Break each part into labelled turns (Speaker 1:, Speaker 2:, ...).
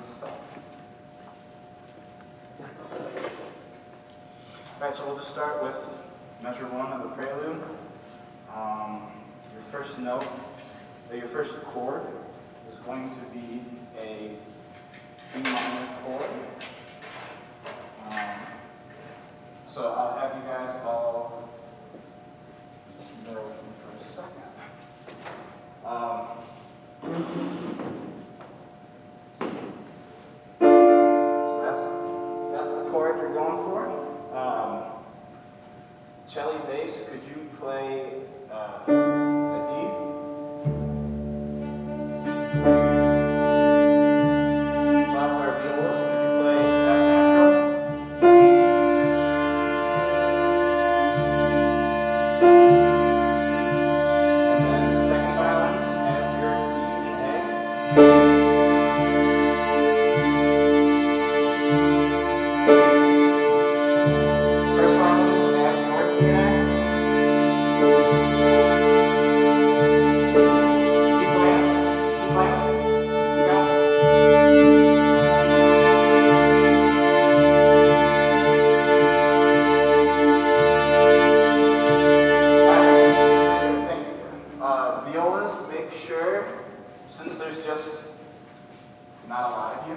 Speaker 1: start. Alright, so we'll just start with measure 1 of the prelude. Your first note, your first chord is going to be a D minor chord. So I'll have you guys all just bear with me for a second. So that's the chord you're going for. Cello bass, could you play a D? Flauta or violas, could you play F natural? And then second violins, add your D and A. First violins, add your D and A. Keep playing. Keep playing. You got it. Thank you. Violas, make sure, since there's just not a lot of you,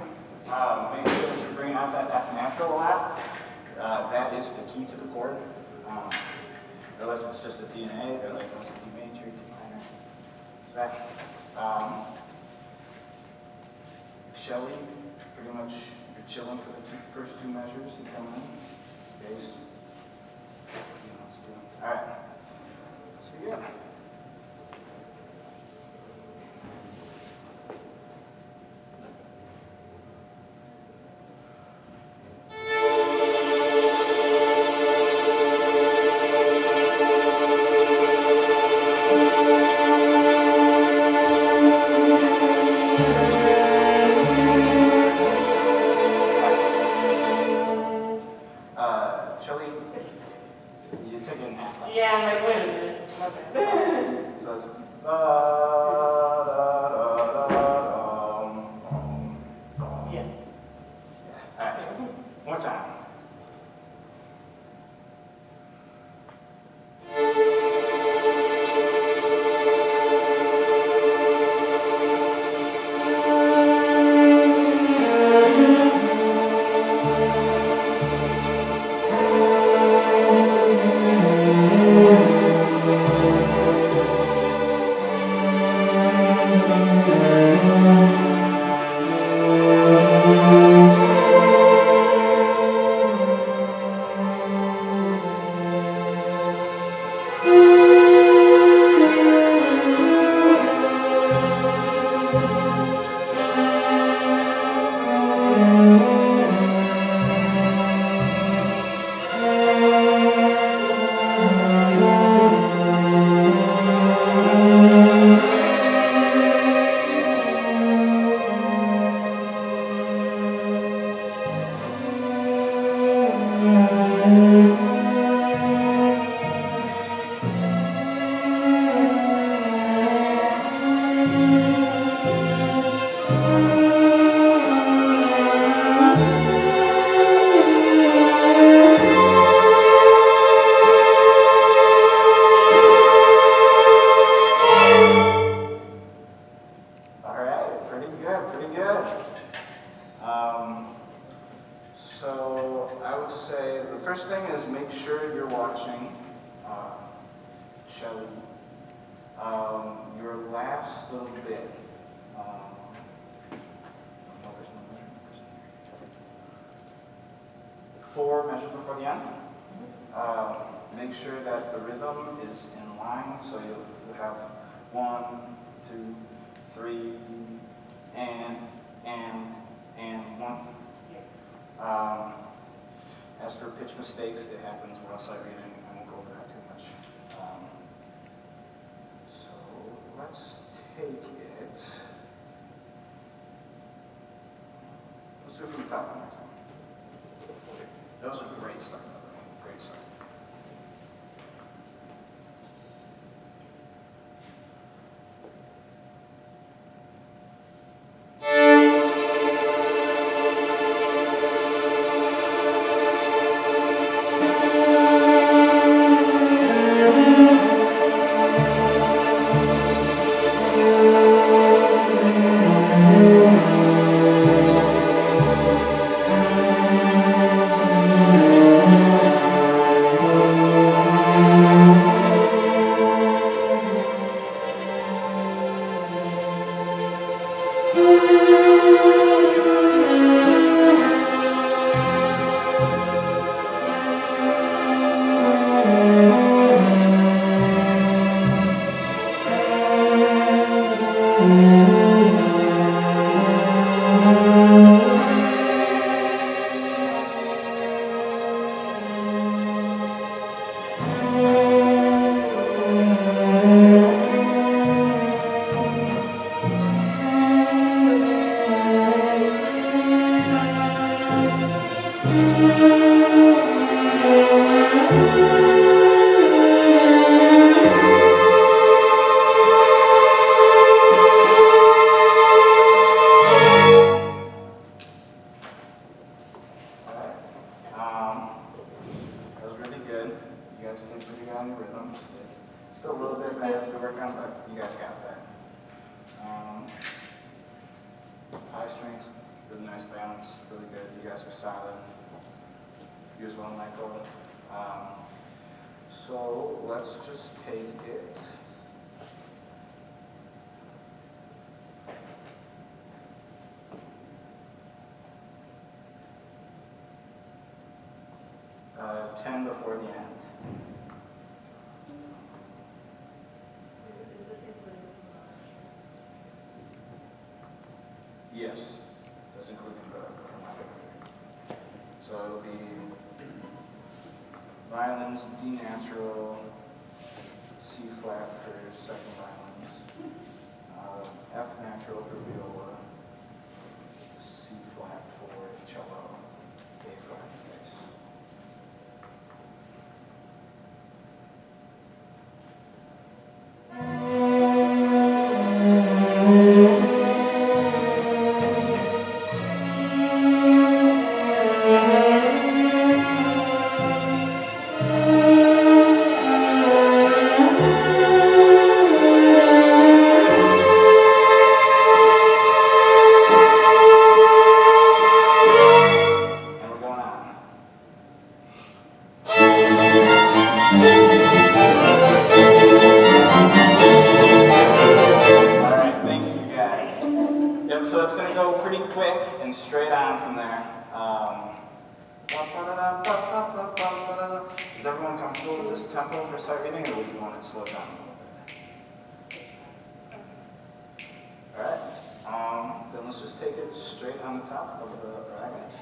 Speaker 1: make sure that you're bringing out that F natural a lot. That is the key to the chord. Otherwise, it's just a D and A. They're like, oh, it's a D major, D minor. Back. Shelley, pretty much you're chilling for the first two measures. You come in, bass. You know what to do. All right. Let's begin. Shelley, you took it in half.
Speaker 2: Yeah, I'm like, wait a minute. Okay.
Speaker 1: So it's
Speaker 2: Yeah.
Speaker 1: All right. One more time. So I would say the first thing is make sure you're watching Shelley. Your last little bit. Four measures before the end. Make sure that the rhythm is in line, so you have 1, 2, 3, and 1. As for pitch mistakes, it happens while sight reading. I won't go over that too much. So let's take it. Let's do it from the top one more time. That was a great start. Great start. That was really good. You guys did pretty good on your rhythms. Still a little bit that has to work on, but you guys got that. High strings, really nice balance, really good. You guys are solid. You as well, Michael. So let's just take it. Uh, 10 before the end. Yes, that's including the. So it'll be violins, D natural, C flat for second violins, F natural for viola, C flat for cello, A flat for bass. Yep, so it's going to go pretty quick and straight on from there. Is everyone comfortable with this tempo for sight reading, or would you want it slowed down a little bit? Alright, then let's just take it straight on the top of the ragas.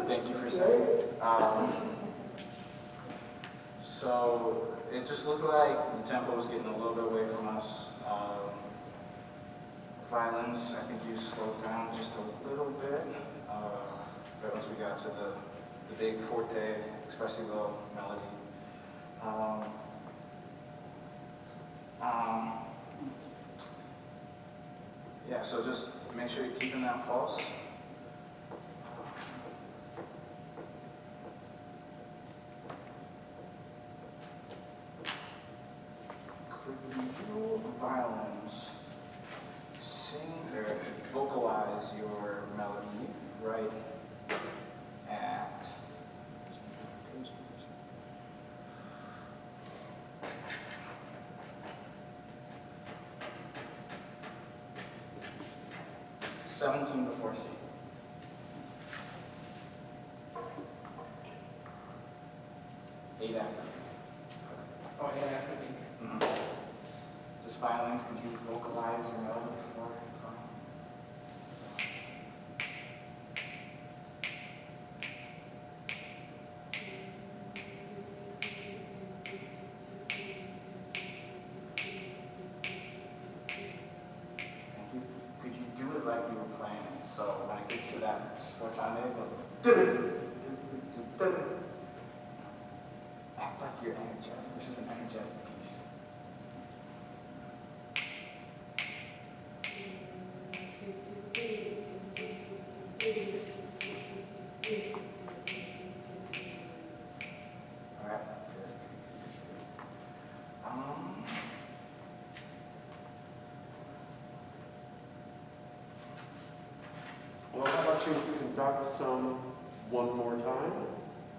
Speaker 1: Thank you for saying. So it just looked like the tempo was getting a little bit away from us. Violins, I think you slowed down just a little bit. But once we got to the big forte, expressivo melody. Yeah, so just make sure you're keeping that pulse. Could you violins sing or vocalize your melody right at 17 before C. Eight after.
Speaker 2: Oh, yeah, after me.
Speaker 1: Just filings, could you vocalize your melody before filing? Thank you. Could you do it like you were playing it? So when it gets to that what's on there, go act like you're energetic. This is an energetic piece. All right, good.
Speaker 3: Well, how about you conduct some one more time,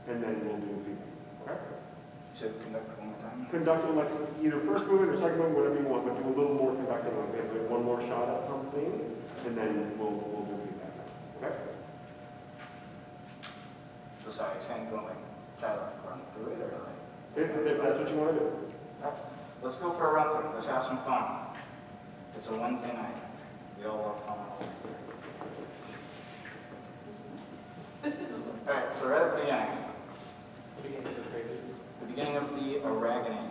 Speaker 3: and then we'll do feedback, okay?
Speaker 1: So conduct it one more time.
Speaker 3: Conduct it like either first movement or second movement, whatever you want, but do a little more conducting, like maybe one more shot at something, and then we'll do feedback, okay?
Speaker 1: So sorry, saying go like try to like run through it or like.
Speaker 3: If that's what you want to do.
Speaker 1: Let's go for a run through. Let's have some fun. It's a Wednesday night. We all love fun on a Wednesday. All right, so right at the beginning. The beginning of the Aragonine.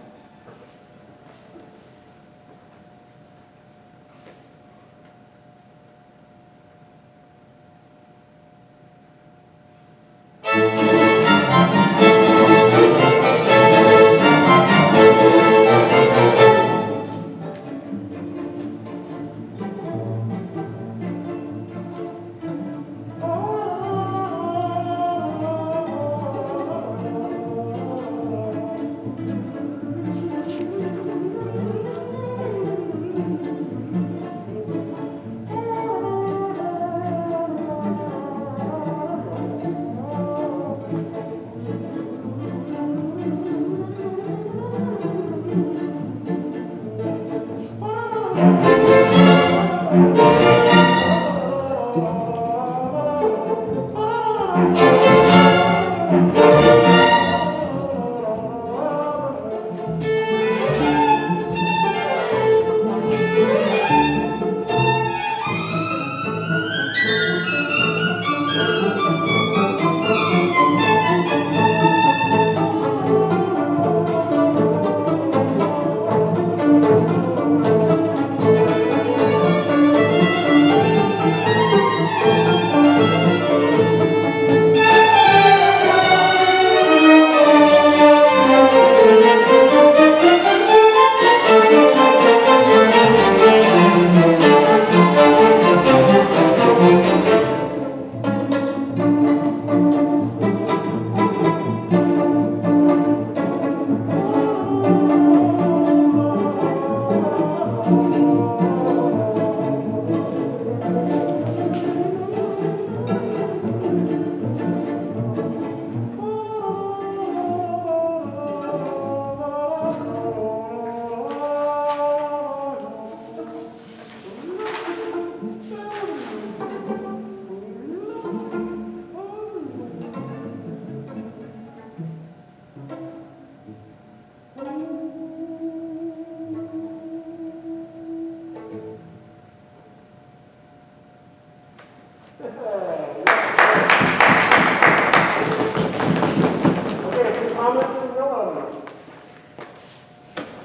Speaker 3: Okay, comments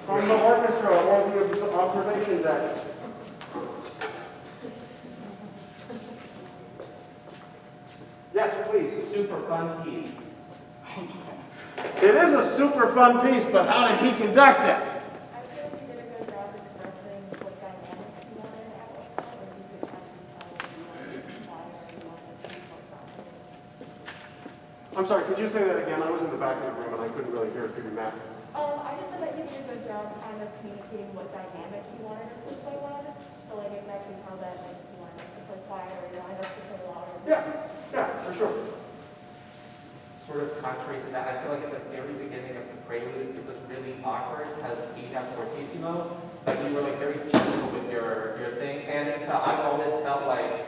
Speaker 3: from the orchestra or the observation deck? Yes, please.
Speaker 2: Super fun piece.
Speaker 3: It is a super fun piece, but how did he conduct it?
Speaker 4: I feel like you did a good job expressing what dynamics you wanted to have, or you could kind of tell you wanted to inspire, you wanted to be more confident.
Speaker 3: I'm sorry, could you say that again? I was in the back of the room and I couldn't really hear it through your mask.
Speaker 4: I just said that you did a good job kind of communicating what dynamic you wanted us to play on. So like if I can tell that like you wanted us to play quiet or you wanted us to play louder.
Speaker 3: Yeah, for sure.
Speaker 5: Sort of contrary to that, I feel like at the very beginning of the prelude, it was really awkward because he had fortissimo, but you were like very gentle with your thing. And it's, I've always felt like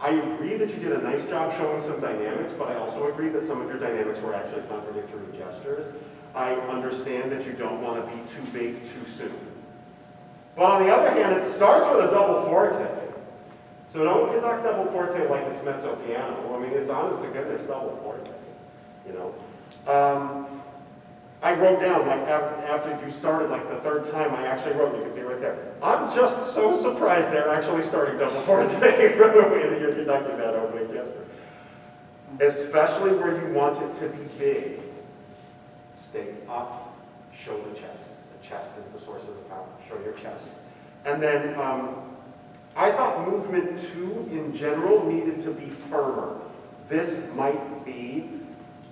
Speaker 3: I agree that you did a nice job showing some dynamics, but I also agree that some of your dynamics were actually contradictory gestures. I understand that you don't want to be too big too soon. But on the other hand, it starts with a double forte. So don't conduct double forte like it's mezzo piano. I mean, it's honest to goodness double forte, you know. I wrote down, like, after you started, like, the third time, I actually wrote, you can see right there, I'm just so surprised they're actually starting double forte from the way that you're conducting that opening gesture. Especially where you want it to be big. Stay up, show the chest. The chest is the source of the power. Show your chest. And then, I thought movement 2 in general needed to be firmer. This might be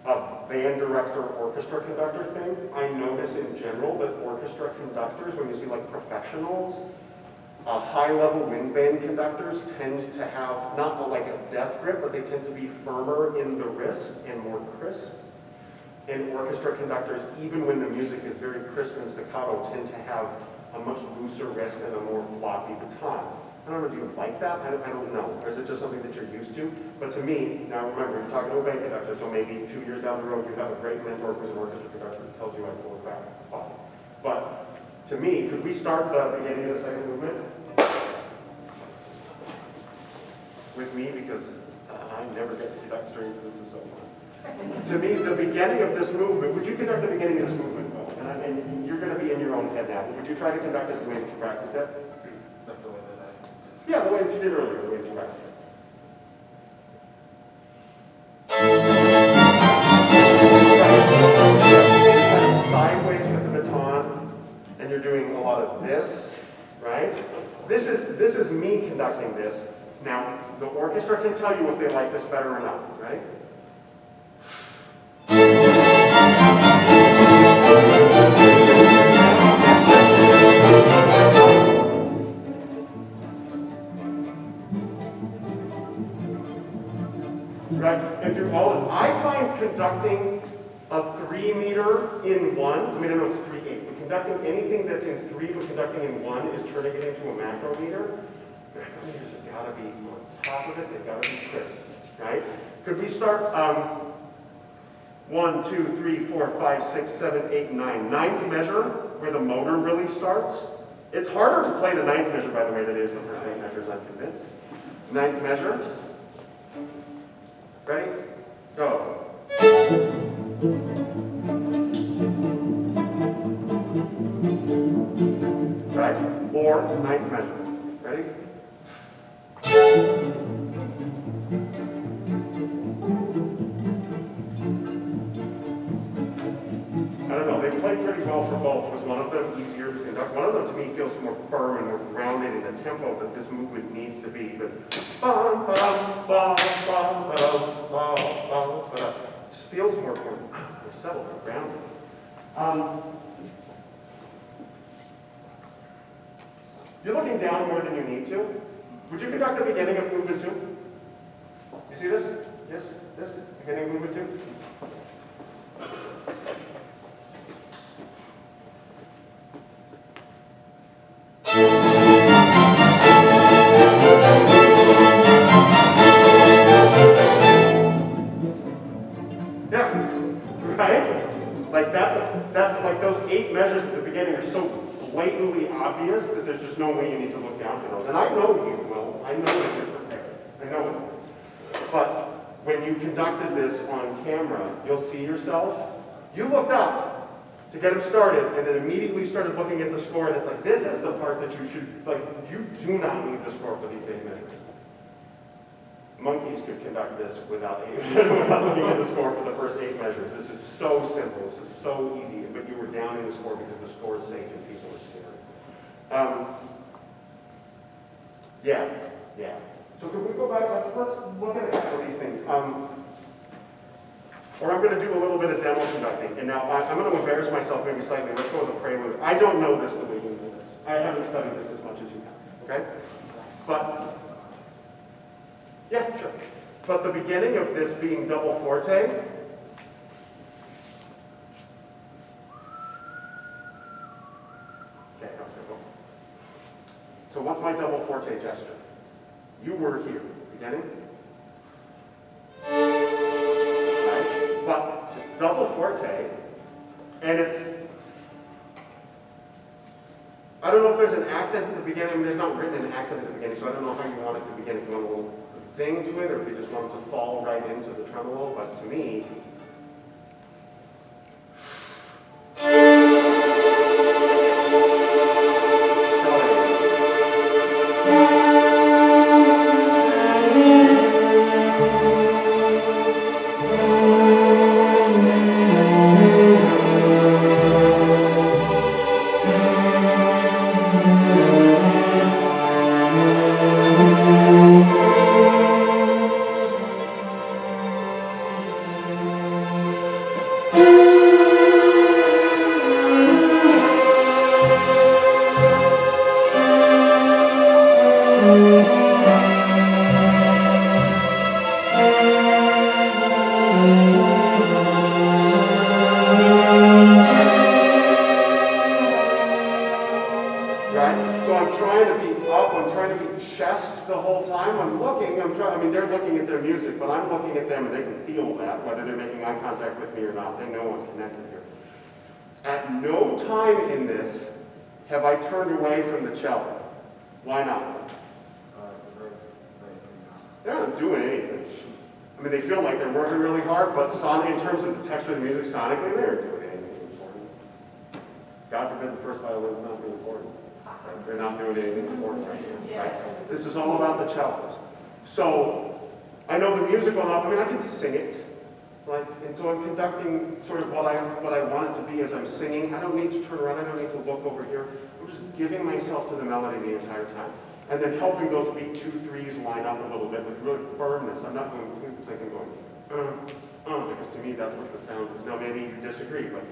Speaker 3: a band director, orchestra conductor thing. I notice in general that orchestra conductors, when you see like professionals, high-level wind band conductors tend to have, not like a death grip, but they tend to be firmer in the wrist and more crisp. And orchestra conductors, even when the music is very crisp and staccato, tend to have a much looser wrist and a more floppy baton. I don't know, do you like that? I don't know. Or is it just something that you're used to? But to me, now remember, you're talking to a band conductor, so maybe 2 years down the road you have a great mentor who's an orchestra conductor who tells you how to pull it back. Fine. But to me, could we start the beginning of the second movement with me? Because I never get to conduct strings, and this is so fun. To me, the beginning of this movement, would you conduct the beginning of this movement, Will? And you're going to be in your own head now, but would you try to conduct it the way that you practiced it?
Speaker 1: Like the way that I did.
Speaker 3: Yeah, the way that you did earlier, the way that you practiced it. You're kind of sideways with the baton, and you're doing a lot of this, right? This is me conducting this. Now, the orchestra can tell you if they like this better or not, right? Right? And through all this, I find conducting a 3 meter in 1, I mean, I know it's 3/8, but conducting anything that's in 3 but conducting in 1 is turning it into a macrometer. Macrometers have got to be on top of it, they've got to be crisp, right? Could we start 1, 2, 3, 4, 5, 6, 7, 8, 9. Ninth measure, where the motor really starts. It's harder to play the ninth measure, by the way, than it is the first 8 measures, I'm convinced. Ninth measure. Ready? Go. Right? Or ninth measure. Ready? I don't know, they played pretty well for both. Was one of them easier to conduct? One of them, to me, feels more firm and more grounded in the tempo that this movement needs to be. That's bum, bum, bum, bum, bum, bum, bum, bum. Just feels more settled, more grounded. You're looking down more than you need to. Would you conduct the beginning of movement 2? You see this? Yes, this? Beginning of movement 2? Like that's like those 8 measures at the beginning are so blatantly obvious that there's just no way you need to look down for those. And I know you will. I know that you're prepared. I know it. But when you conducted this on camera, you'll see yourself. You looked up to get him started, and then immediately started looking at the score, and it's like, this is the part that you should, like, you do not need the score for these 8 measures. Monkeys could conduct this without looking at the score for the first 8 measures. This is so simple. This is so easy. But you were down in the score because the score is safe and people are scared. Yeah. So could we go back? Let's look at a couple of these things. Or I'm going to do a little bit of demo conducting. And now I'm going to embarrass myself maybe slightly. Let's go with the prelude. I don't know this the way you know this. I haven't studied this as much as you have. Okay? But yeah, sure. But the beginning of this being double forte, okay, so what's my double forte gesture? You were here. Beginning? forte, and it's, I don't know if there's an accent at the beginning. I mean, there's not written an accent at the beginning, so I don't know how you want it to begin. If you want a little zing to it, or if you just want it to fall right into the tremolo, but to me, right? So I'm trying to be up, I'm trying to be chest the whole time. I'm looking, I mean, they're looking at their music, but I'm looking at them and they can feel that, whether they're making eye contact with me or not. They know I'm connected here. At no time in this have I turned away from the cello. Why not? They're not doing anything. I mean, they feel like they're working really hard, but in terms of the texture of the music sonically, they aren't doing anything important. God forbid the first violin's not being important. They're not doing anything important right now. Right? This is all about the cellos. So I know the music well enough. I mean, I can sing it. Like, and so I'm conducting sort of what I want it to be as I'm singing. I don't need to turn around. I don't need to look over here. I'm just giving myself to the melody the entire time. And then helping those beat 2, 3s line up a little bit with real firmness. I'm not going, like I'm going, because to me that's what the sound is. Now maybe you disagree, but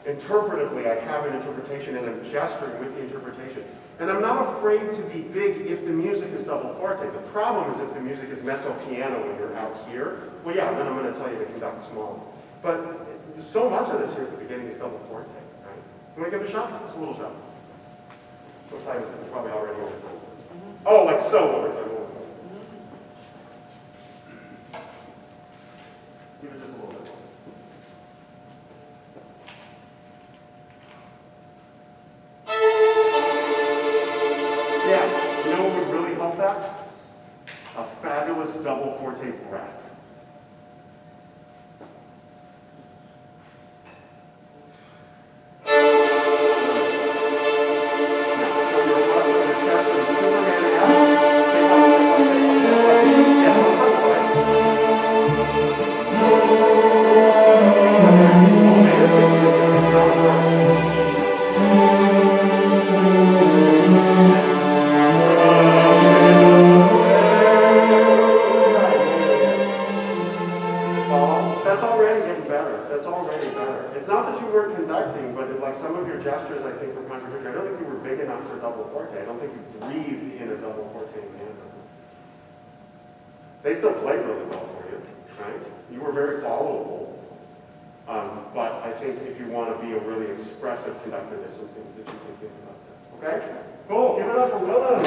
Speaker 3: interpretively I have an interpretation and I'm gesturing with the interpretation. And I'm not afraid to be big if the music is double forte. The problem is if the music is mezzo piano and you're out here, well yeah, then I'm going to tell you to conduct small. But so much of this here at the beginning is double forte, right? You want to give it a shot? Just a little shot. What time is it? It's probably already over time. Oh, like so over time. Give it just a little bit. Yeah, you know what would really help that? A fabulous double forte breath. That's already getting better. That's already better. It's not that you weren't conducting, but like some of your gestures, I think, were contradictory. I don't think you were big enough for double forte. I don't think you breathed in a double forte manner. They still played really well for you, right? You were very followable. But I think if you want to be a really expressive conductor, there's some things that you can think about that. Okay? Cool. Give it up for Willem.